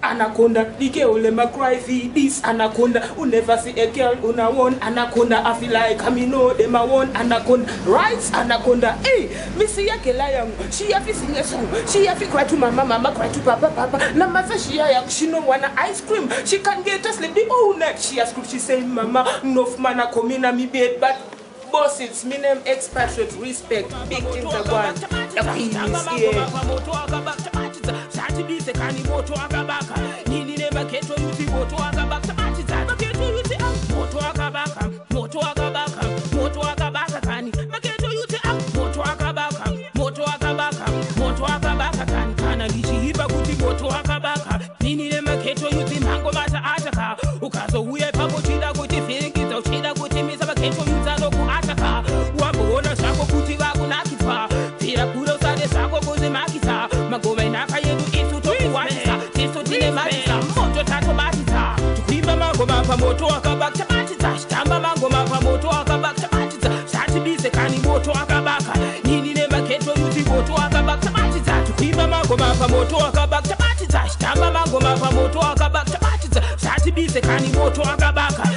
Anaconda, the girl let me cry for this anaconda. Who never see a girl una one anaconda. I feel like I know them a one anaconda. Right anaconda. Hey, me see a girl young. She have to sing a song. She have to cry to mama, mama cry to papa, papa. Now mother she young. She no want ice cream. She can't get to sleep the whole night. She has she say mama, enough man a come in a me bed, but boss it's me name expatriate respect. Big things are going. The queen is here. Bize kani moto akabaka nini ne maketo yuti moto akabaka matiza maketo yuti moto akabaka kani maketo yuti moto akabaka kani kana lichiiba kuti moto akabaka nini ne maketo yuti mango mata ataka ukazo uye papo chida kuti firingiza uchida kuti misa maketo yuti no kuataka wabona zako kuti vakunakitwa tira kuro sade zako kuzi makita magoma inaka yedu moto tato batita tukwimba mangoma pa moto akabaka batita shitamba mangoma pa moto akabaka batita shati bize kani moto akabaka nini ne maketo yuti moto akabaka batita tukwimba mangoma pa moto akabaka batita shitamba mangoma pa moto akabaka batita shati bize kani moto akabaka